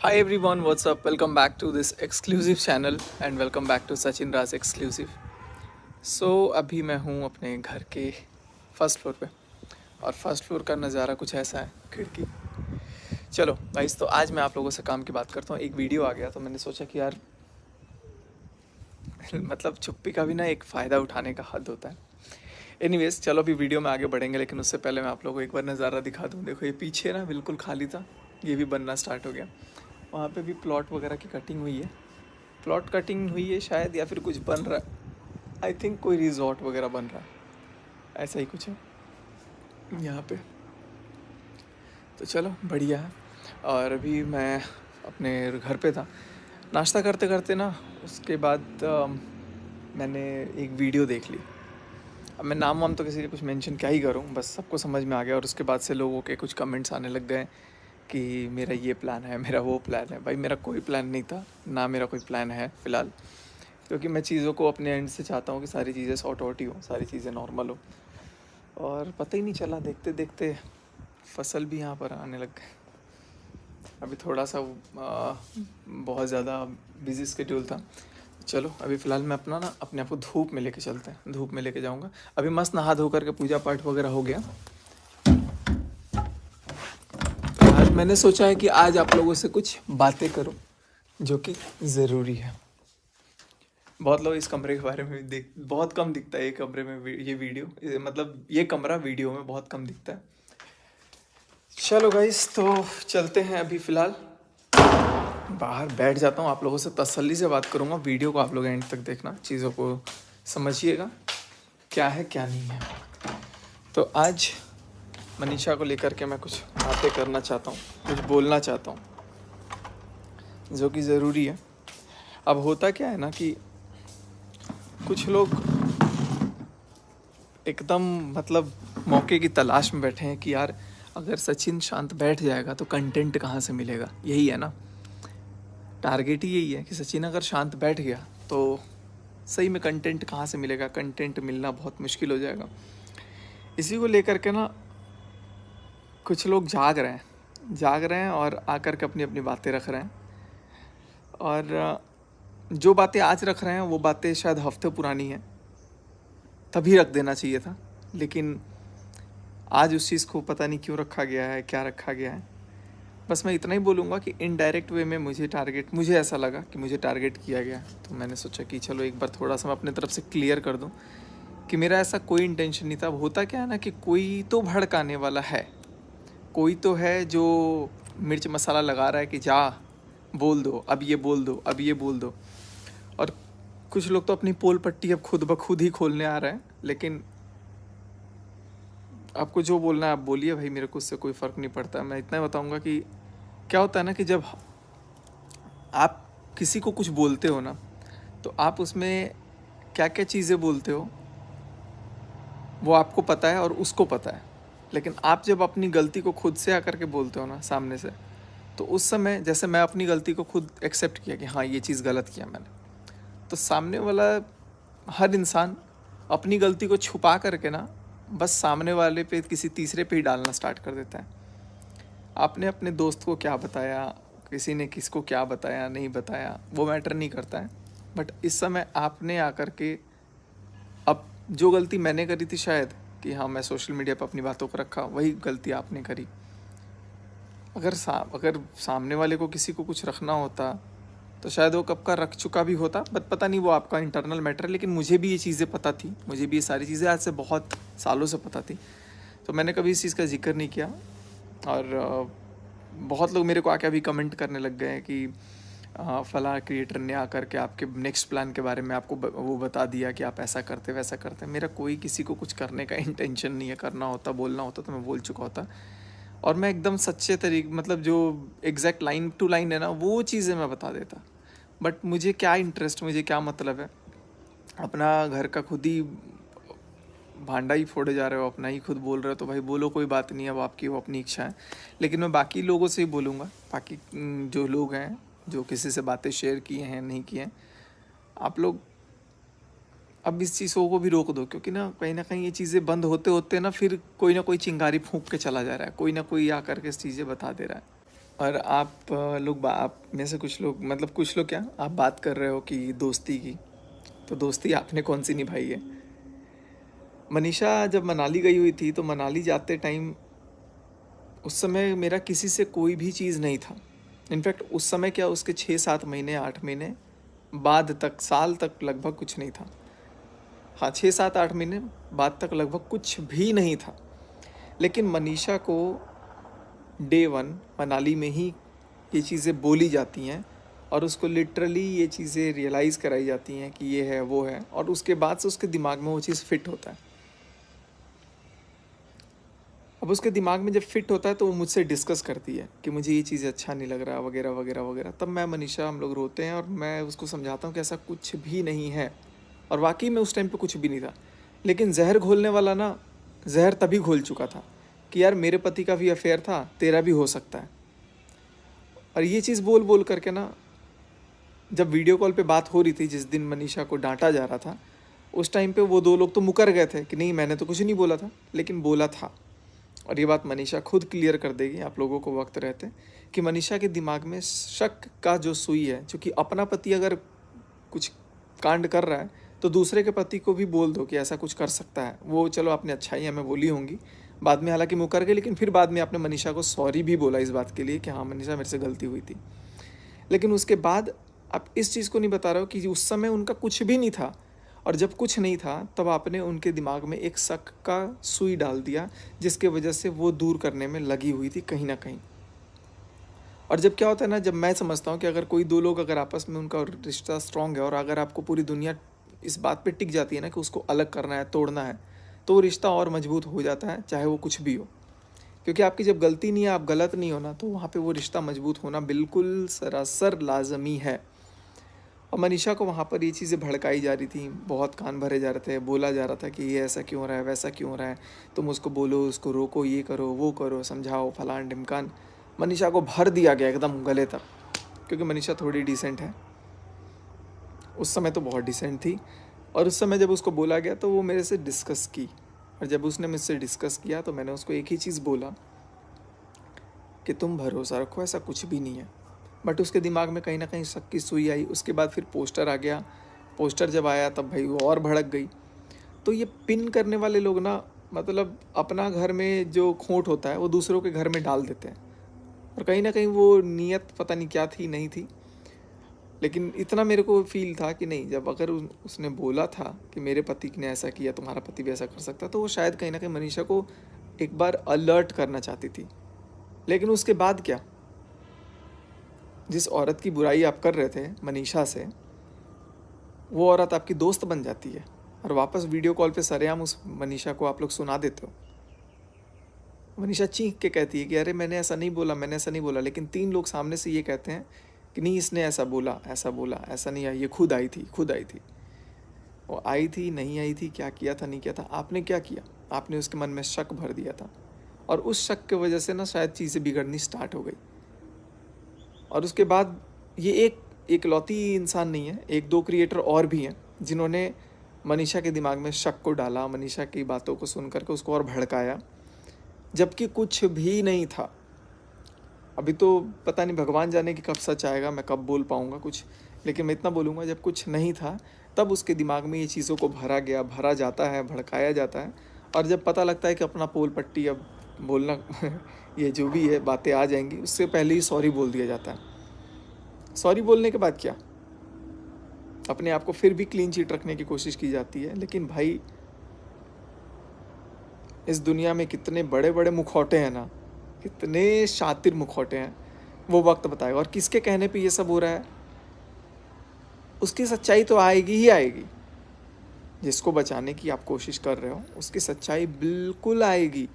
Hi everyone, what's up? Welcome back to this exclusive channel and welcome back to Sachin Raj Exclusive. अभी मैं हूँ अपने घर के फर्स्ट फ्लोर पे और फर्स्ट फ्लोर का नज़ारा कुछ ऐसा है, खिड़की। चलो गाइस, तो आज मैं आप लोगों से काम की बात करता हूँ। एक वीडियो आ गया तो मैंने सोचा कि यार मतलब चुप्पी का भी ना एक फ़ायदा उठाने का हद होता है। एनीवेज, चलो अभी वीडियो में आगे बढ़ेंगे, लेकिन उससे पहले मैं आप लोगों को एक बार नज़ारा दिखा दूँ। देखो, ये पीछे ना बिल्कुल खाली था, ये भी बनना स्टार्ट हो गया। वहाँ पे भी प्लॉट वगैरह की कटिंग हुई है, प्लॉट कटिंग हुई है शायद, या फिर कुछ बन रहा है। आई थिंक कोई रिजॉर्ट वगैरह बन रहा है, ऐसा ही कुछ है यहाँ पे। तो चलो बढ़िया है। और अभी मैं अपने घर पे था, नाश्ता करते करते ना, उसके बाद मैंने एक वीडियो देख ली। अब मैं नाम वाम तो किसी के कुछ मेंशन क्या ही करूँ, बस सबको समझ में आ गया। और उसके बाद से लोगों के कुछ कमेंट्स आने लग गए कि मेरा ये प्लान है, मेरा वो प्लान है। भाई मेरा कोई प्लान नहीं था, ना मेरा कोई प्लान है फ़िलहाल, क्योंकि मैं चीज़ों को अपने एंड से चाहता हूँ कि सारी चीज़ें सॉर्ट आउट ही हो, सारी चीज़ें नॉर्मल हो। और पता ही नहीं चला, देखते देखते फसल भी यहाँ पर आने लग गए। अभी थोड़ा सा बहुत ज़्यादा बिजी स्केड्यूल था। चलो अभी फ़िलहाल मैं अपना ना अपने आप को धूप में लेके चलते हैं, धूप में लेके जाऊँगा। अभी मस्त नहा धो करके पूजा पाठ वगैरह हो गया। आज मैंने सोचा है कि आज आप लोगों से कुछ बातें करूं जो कि ज़रूरी है। बहुत लोग इस कमरे के बारे में भी देख, बहुत कम दिखता है ये कमरे में ये वीडियो, मतलब ये कमरा वीडियो में बहुत कम दिखता है। चलो गाइस, तो चलते हैं। अभी फ़िलहाल बाहर बैठ जाता हूँ, आप लोगों से तसल्ली से बात करूँगा। वीडियो को आप लोग एंड तक देखना, चीज़ों को समझिएगा क्या है क्या नहीं है। तो आज मनीषा को लेकर के मैं कुछ बातें करना चाहता हूँ, कुछ बोलना चाहता हूँ जो कि ज़रूरी है। अब होता क्या है ना कि कुछ लोग एकदम मतलब मौके की तलाश में बैठे हैं कि यार अगर सचिन शांत बैठ जाएगा तो कंटेंट कहाँ से मिलेगा। यही है ना, टारगेट ही यही है कि सचिन अगर शांत बैठ गया तो सही में कंटेंट कहाँ से मिलेगा, कंटेंट मिलना बहुत मुश्किल हो जाएगा। इसी को लेकर के ना कुछ लोग जाग रहे हैं और आकर के अपनी अपनी बातें रख रहे हैं। और जो बातें आज रख रहे हैं वो बातें शायद हफ्ते पुरानी हैं, तभी रख देना चाहिए था, लेकिन आज उस चीज़ को पता नहीं क्यों रखा गया है, क्या रखा गया है। बस मैं इतना ही बोलूँगा कि इनडायरेक्ट वे में मुझे ऐसा लगा कि मुझे टारगेट किया गया। तो मैंने सोचा कि चलो एक बार थोड़ा सा मैं अपने तरफ से क्लियर कर दूँ कि मेरा ऐसा कोई इंटेंशन नहीं था। अब होता क्या है ना कि कोई तो भड़काने वाला है, कोई तो है जो मिर्च मसाला लगा रहा है कि जा बोल दो, अब ये बोल दो, अब ये बोल दो। और कुछ लोग तो अपनी पोल पट्टी अब खुद ब खुद ही खोलने आ रहे हैं। लेकिन आपको जो बोलना है आप बोलिए भाई, मेरे को उससे कोई फ़र्क नहीं पड़ता। मैं इतना ही बताऊंगा कि क्या होता है ना कि जब आप किसी को कुछ बोलते हो ना, तो आप उसमें क्या क्या चीज़ें बोलते हो वो आपको पता है और उसको पता है। लेकिन आप जब अपनी गलती को खुद से आकर के बोलते हो ना सामने से, तो उस समय जैसे मैं अपनी गलती को खुद एक्सेप्ट किया कि हाँ ये चीज़ गलत किया मैंने, तो सामने वाला हर इंसान अपनी गलती को छुपा करके ना बस सामने वाले पे किसी तीसरे पे ही डालना स्टार्ट कर देता है। आपने अपने दोस्त को क्या बताया, किसी ने किसको क्या बताया नहीं बताया, वो मैटर नहीं करता है। बट इस समय आपने आकर के, अब जो गलती मैंने करी थी शायद कि हाँ मैं सोशल मीडिया पर अपनी बातों को रखा, वही गलती आपने करी। अगर सामने वाले को किसी को कुछ रखना होता तो शायद वो कब का रख चुका भी होता। बट पता नहीं, वो आपका इंटरनल मैटर है। लेकिन मुझे भी ये चीज़ें पता थी, मुझे भी ये सारी चीज़ें आज से बहुत सालों से पता थी, तो मैंने कभी इस चीज़ का जिक्र नहीं किया। और बहुत लोग मेरे को आके अभी कमेंट करने लग गए हैं कि फला क्रिएटर ने आकर के आपके नेक्स्ट प्लान के बारे में आपको वो बता दिया कि आप ऐसा करते वैसा करते। मेरा कोई किसी को कुछ करने का इंटेंशन नहीं है। करना होता, बोलना होता तो मैं बोल चुका होता। और मैं एकदम सच्चे तरीके, मतलब जो एग्जैक्ट लाइन टू लाइन है ना, वो चीज़ें मैं बता देता। बट मुझे क्या इंटरेस्ट, मुझे क्या मतलब है, अपना घर का खुद ही भांडा ही फोड़े जा रहे हो, अपना ही खुद बोल रहे हो, तो भाई बोलो, कोई बात नहीं, अब आपकी वो अपनी इच्छा है। लेकिन मैं बाकी लोगों से ही बोलूँगा, बाकी जो लोग हैं जो किसी से बातें शेयर किए हैं नहीं किए हैं, आप लोग अब इस चीज़ों को भी रोक दो। क्योंकि ना कहीं ये चीज़ें बंद होते होते ना फिर कोई ना कोई चिंगारी फूंक के चला जा रहा है, कोई ना कोई आकर के इस चीज़ें बता दे रहा है। और आप आप में से कुछ लोग, मतलब कुछ लोग क्या, आप बात कर रहे हो कि दोस्ती की, तो दोस्ती आपने कौन सी निभाई है? मनीषा जब मनाली गई हुई थी, तो मनाली जाते टाइम उस समय मेरा किसी से कोई भी चीज़ नहीं था। इनफैक्ट उस समय क्या, उसके 6-7 महीने 8 महीने बाद तक, साल तक लगभग कुछ नहीं था। हाँ, 6-7-8 महीने बाद तक लगभग कुछ भी नहीं था। लेकिन मनीषा को डे वन मनाली में ही ये चीज़ें बोली जाती हैं और उसको लिटरली ये चीज़ें रियलाइज़ कराई जाती हैं कि ये है वो है, और उसके बाद से उसके दिमाग में वो चीज़ फिट होता है। अब उसके दिमाग में जब फिट होता है तो वो मुझसे डिस्कस करती है कि मुझे ये चीज़ अच्छा नहीं लग रहा, वगैरह वगैरह वगैरह। तब मैं मनीषा, हम लोग रोते हैं और मैं उसको समझाता हूँ कि ऐसा कुछ भी नहीं है। और वाकई में उस टाइम पे कुछ भी नहीं था। लेकिन जहर घोलने वाला ना, जहर तभी घोल चुका था कि यार मेरे पति का भी अफेयर था, तेरा भी हो सकता है। और ये चीज़ बोल बोल करके ना, जब वीडियो कॉल पे बात हो रही थी, जिस दिन मनीषा को डांटा जा रहा था, उस टाइम पे वो दो लोग तो मुकर गए थे कि नहीं, मैंने तो कुछ नहीं बोला था, लेकिन बोला था। और ये बात मनीषा खुद क्लियर कर देगी, आप लोगों को वक्त रहते, कि मनीषा के दिमाग में शक का जो सुई है, क्योंकि अपना पति अगर कुछ कांड कर रहा है तो दूसरे के पति को भी बोल दो कि ऐसा कुछ कर सकता है। वो चलो आपने अच्छाई हमें बोली होंगी, बाद में हालांकि मुकर गए, लेकिन फिर बाद में आपने मनीषा को सॉरी भी बोला इस बात के लिए कि हाँ मनीषा, मेरे से गलती हुई थी। लेकिन उसके बाद आप इस चीज़ को नहीं बता रहे हो कि उस समय उनका कुछ भी नहीं था, और जब कुछ नहीं था तब आपने उनके दिमाग में एक शक का सुई डाल दिया, जिसके वजह से वो दूर करने में लगी हुई थी कहीं ना कहीं। और जब क्या होता है ना, जब मैं समझता हूँ कि अगर कोई दो लोग अगर आपस में उनका रिश्ता स्ट्रांग है, और अगर आपको पूरी दुनिया इस बात पे टिक जाती है ना कि उसको अलग करना है, तोड़ना है, तो वो रिश्ता और मजबूत हो जाता है, चाहे वो कुछ भी हो। क्योंकि आपकी जब गलती नहीं है, आप गलत नहीं हो ना, तो वहाँ पे वो रिश्ता मजबूत होना बिल्कुल सरासर लाजमी है। और मनीषा को वहाँ पर ये चीज़ें भड़काई जा रही थी, बहुत कान भरे जा रहे थे, बोला जा रहा था कि ये ऐसा क्यों हो रहा है, वैसा क्यों हो रहा है, तुम उसको बोलो, उसको रोको, ये करो वो करो, समझाओ, फलान ढिमकान। मनीषा को भर दिया गया एकदम गले तक, क्योंकि मनीषा थोड़ी डिसेंट है, उस समय तो बहुत डिसेंट थी। और उस समय जब उसको बोला गया तो वो मेरे से डिस्कस की, और जब उसने मुझसे डिस्कस किया तो मैंने उसको एक ही चीज़ बोला कि तुम भरोसा रखो, ऐसा कुछ भी नहीं है। बट उसके दिमाग में कहीं ना कहीं शक की सुई आई। उसके बाद फिर पोस्टर आ गया, पोस्टर जब आया तब भाई वो और भड़क गई। तो ये पिन करने वाले लोग ना, मतलब अपना घर में जो खोट होता है वो दूसरों के घर में डाल देते हैं, और कहीं ना कहीं वो नीयत पता नहीं क्या थी, नहीं थी। लेकिन इतना मेरे को फील था कि नहीं, जब अगर उसने बोला था कि मेरे पति ने ऐसा किया, तुम्हारा पति भी ऐसा कर सकता, तो वो शायद कहीं ना कहीं मनीषा को एक बार अलर्ट करना चाहती थी। लेकिन उसके बाद क्या, जिस औरत की बुराई आप कर रहे थे मनीषा से, वो औरत आपकी दोस्त बन जाती है, और वापस वीडियो कॉल पे सरेआम उस मनीषा को आप लोग सुना देते हो। मनीषा चीख के कहती है कि अरे मैंने ऐसा नहीं बोला, मैंने ऐसा नहीं बोला। लेकिन 3 लोग सामने से ये कहते हैं कि नहीं, इसने ऐसा बोला, ऐसा बोला, ऐसा नहीं आई, ये खुद आई थी, खुद आई थी। वो आई थी, नहीं आई थी, क्या किया था, नहीं किया था, आपने क्या किया, आपने उसके मन में शक भर दिया था, और उस शक की वजह से ना शायद चीज़ें बिगड़नी स्टार्ट हो गई। और उसके बाद ये एक एकलौती इंसान नहीं है, 1-2 क्रिएटर और भी हैं जिन्होंने मनीषा के दिमाग में शक को डाला, मनीषा की बातों को सुन करके उसको और भड़काया, जबकि कुछ भी नहीं था। अभी तो पता नहीं, भगवान जाने कि कब सच आएगा, मैं कब बोल पाऊँगा कुछ। लेकिन मैं इतना बोलूँगा, जब कुछ नहीं था तब उसके दिमाग में ये चीज़ों को भरा गया, भरा जाता है, भड़काया जाता है। और जब पता लगता है कि अपना पोल पट्टी अब बोलना ये जो भी है बातें आ जाएंगी, उससे पहले ही सॉरी बोल दिया जाता है। सॉरी बोलने के बाद क्या, अपने आप को फिर भी क्लीन चिट रखने की कोशिश की जाती है। लेकिन भाई, इस दुनिया में कितने बड़े बड़े मुखौटे हैं ना, कितने शातिर मुखौटे हैं, वो वक्त बताएगा। और किसके कहने पे ये सब हो रहा है, उसकी सच्चाई तो आएगी ही आएगी। जिसको बचाने की आप कोशिश कर रहे हो, उसकी सच्चाई बिल्कुल आएगी,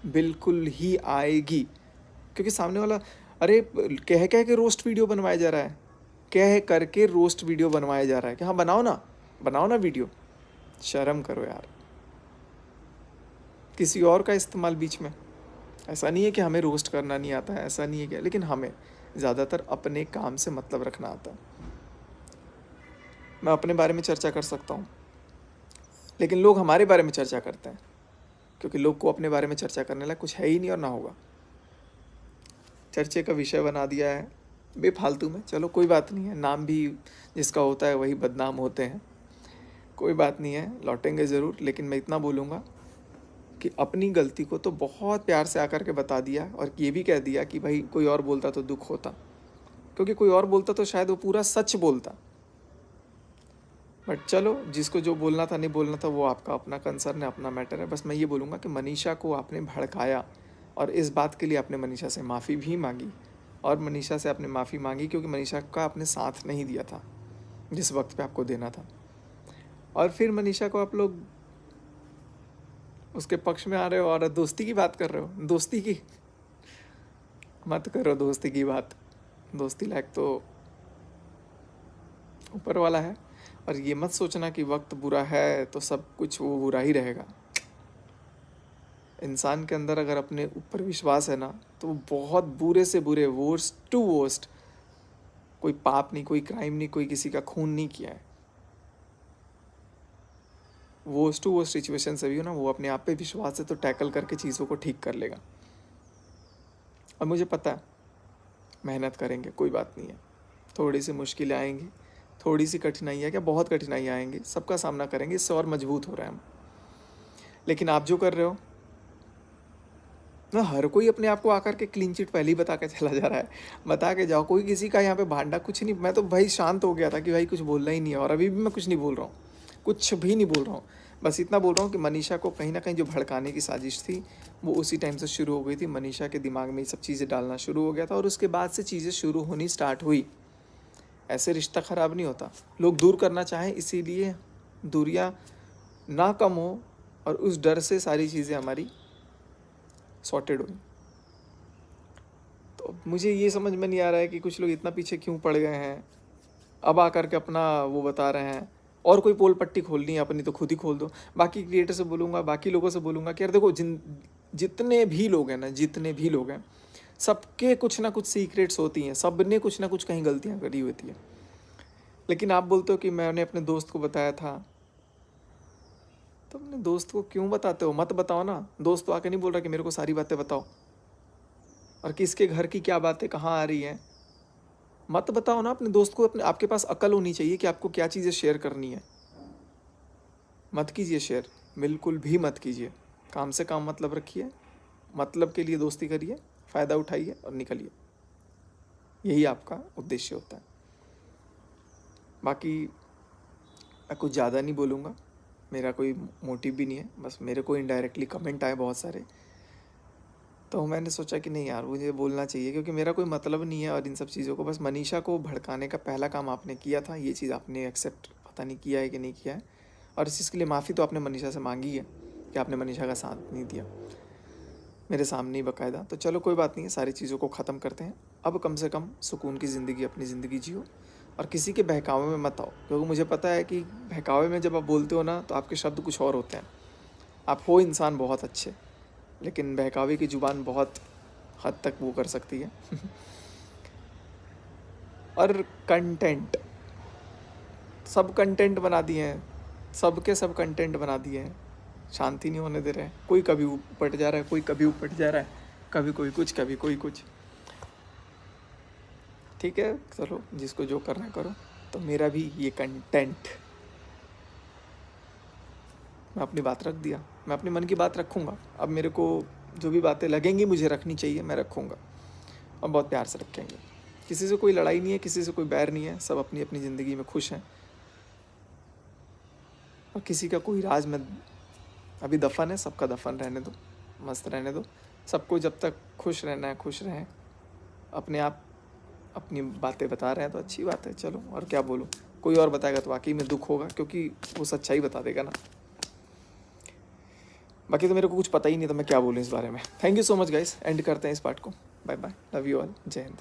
बिल्कुल ही आएगी। क्योंकि सामने वाला, अरे कह कह के रोस्ट वीडियो बनवाया जा रहा है, कह करके रोस्ट वीडियो बनवाया जा रहा है कि हाँ बनाओ ना वीडियो। शर्म करो यार, किसी और का इस्तेमाल बीच में। ऐसा नहीं है कि हमें रोस्ट करना नहीं आता है, ऐसा नहीं है क्या, लेकिन हमें ज़्यादातर अपने काम से मतलब रखना आता है। मैं अपने बारे में चर्चा कर सकता हूँ, लेकिन लोग हमारे बारे में चर्चा करते हैं, क्योंकि लोग को अपने बारे में चर्चा करने लायक कुछ है ही नहीं और ना होगा। चर्चे का विषय बना दिया है बेफालतू में। चलो कोई बात नहीं है, नाम भी जिसका होता है वही बदनाम होते हैं, कोई बात नहीं है, लौटेंगे ज़रूर। लेकिन मैं इतना बोलूँगा कि अपनी गलती को तो बहुत प्यार से आकर के बता दिया और ये भी कह दिया कि भाई कोई और बोलता तो दुख होता, क्योंकि कोई और बोलता तो शायद वो पूरा सच बोलता। बट चलो, जिसको जो बोलना था नहीं बोलना था वो आपका अपना कंसर्न है, अपना मैटर है। बस मैं ये बोलूँगा कि मनीषा को आपने भड़काया और इस बात के लिए आपने मनीषा से माफ़ी भी मांगी, और मनीषा से आपने माफ़ी मांगी क्योंकि मनीषा का आपने साथ नहीं दिया था जिस वक्त पे आपको देना था। और फिर मनीषा को आप लोग उसके पक्ष में आ रहे हो और दोस्ती की बात कर रहे हो। दोस्ती की मत करो, दोस्ती की बात। दोस्ती लायक तो ऊपर वाला है। और ये मत सोचना कि वक्त बुरा है तो सब कुछ वो बुरा ही रहेगा। इंसान के अंदर अगर अपने ऊपर विश्वास है ना, तो वो बहुत बुरे से बुरे, वर्स्ट टू वर्स्ट, कोई पाप नहीं, कोई क्राइम नहीं, कोई किसी का खून नहीं किया है, वर्स्ट टू वर्स्ट सिचुएशन से भी हो ना, वो अपने आप पे विश्वास है तो टैकल करके चीज़ों को ठीक कर लेगा। और मुझे पता है मेहनत करेंगे, कोई बात नहीं है, थोड़ी सी मुश्किलें आएंगी, थोड़ी सी कठिनाइयाँ, क्या बहुत कठिनाइयाँ आएंगी, सबका सामना करेंगे, इससे और मजबूत हो रहे हैं हम। लेकिन आप जो कर रहे हो ना, हर कोई अपने आप को आकर के क्लीन चिट पहले ही बता के चला जा रहा है। बता के जाओ, कोई किसी का यहाँ पे भांडा कुछ नहीं। मैं तो भाई शांत हो गया था कि भाई कुछ बोलना ही नहीं है, और अभी भी मैं कुछ नहीं बोल रहा हूँ, कुछ भी नहीं बोल रहा हूँ। बस इतना बोल रहा हूँ कि मनीषा को कहीं ना कहीं जो भड़काने की साजिश थी वो उसी टाइम से शुरू हो गई थी। मनीषा के दिमाग में ये सब चीज़ें डालना शुरू हो गया था और उसके बाद से चीज़ें शुरू होनी स्टार्ट हुई। ऐसे रिश्ता ख़राब नहीं होता। लोग दूर करना चाहें, इसीलिए दूरियां ना कम हो, और उस डर से सारी चीज़ें हमारी सॉर्टेड हुई। तो मुझे ये समझ में नहीं आ रहा है कि कुछ लोग इतना पीछे क्यों पड़ गए हैं। अब आकर के अपना वो बता रहे हैं, और कोई पोल पट्टी खोलनी है अपनी तो खुद ही खोल दो। बाकी क्रिएटर से बोलूँगा, बाकी लोगों से बोलूँगा कि यार देखो, जितने भी लोग हैं ना, जितने भी लोग हैं, सबके कुछ ना कुछ सीक्रेट्स होती हैं, सब ने कुछ ना कुछ कहीं गलतियाँ करी होती हैं। लेकिन आप बोलते हो कि मैंने अपने दोस्त को बताया था, तो अपने दोस्त को क्यों बताते हो? मत बताओ ना। दोस्त तो आके नहीं बोल रहा कि मेरे को सारी बातें बताओ, और किसके घर की क्या बातें कहाँ आ रही हैं मत बताओ ना। अपने दोस्त को, अपने आपके पास अकल होनी चाहिए कि आपको क्या चीज़ें शेयर करनी है। मत कीजिए शेयर, बिल्कुल भी मत कीजिए। काम से काम मतलब रखिए, मतलब के लिए दोस्ती करिए, फ़ायदा उठाइए और निकलिए। यही आपका उद्देश्य होता है। बाकी मैं कुछ ज़्यादा नहीं बोलूँगा, मेरा कोई मोटिव भी नहीं है। बस मेरे को इनडायरेक्टली कमेंट आए बहुत सारे, तो मैंने सोचा कि नहीं यार, मुझे बोलना चाहिए, क्योंकि मेरा कोई मतलब नहीं है और इन सब चीज़ों को। बस मनीषा को भड़काने का पहला काम आपने किया था, ये चीज़ आपने एक्सेप्ट पता नहीं किया है कि नहीं किया है, और इस चीज़ के लिए माफ़ी तो आपने मनीषा से मांगी है कि आपने मनीषा का साथ नहीं दिया मेरे सामने ही बाकायदा। तो चलो कोई बात नहीं है, सारी चीज़ों को ख़त्म करते हैं। अब कम से कम सुकून की ज़िंदगी, अपनी ज़िंदगी जियो और किसी के बहकावे में मत आओ, क्योंकि मुझे पता है कि बहकावे में जब आप बोलते हो ना, तो आपके शब्द कुछ और होते हैं। आप हो इंसान बहुत अच्छे, लेकिन बहकावे की ज़ुबान बहुत हद तक वो कर सकती है। और कंटेंट, सब कंटेंट बना दिए हैं, सबके सब कंटेंट बना दिए हैं, शांति नहीं होने दे रहे हैं। कोई कभी उपट जा रहा है, कोई कभी उपट जा रहा है, कभी कोई कुछ, कभी कोई कुछ। ठीक है, चलो जिसको जो करना है करो। तो मेरा भी ये कंटेंट, मैं अपनी बात रख दिया, मैं अपने मन की बात रखूँगा। अब मेरे को जो भी बातें लगेंगी मुझे रखनी चाहिए, मैं रखूँगा, और बहुत प्यार से रखेंगे। किसी से कोई लड़ाई नहीं है, किसी से कोई बैर नहीं है, सब अपनी अपनी ज़िंदगी में खुश हैं, और किसी का कोई राज में अभी दफन है, सबका दफन रहने दो, मस्त रहने दो। सबको जब तक खुश रहना है खुश रहें। अपने आप अपनी बातें बता रहे हैं तो अच्छी बात है, चलो, और क्या बोलूँ। कोई और बताएगा तो वाकई में दुख होगा, क्योंकि वो सच्चाई बता देगा ना। बाकी तो मेरे को कुछ पता ही नहीं, तो मैं क्या बोलूँ इस बारे में। Thank you so much guys, end करते हैं इस पार्ट को। Bye bye, love you all, जय हिंद।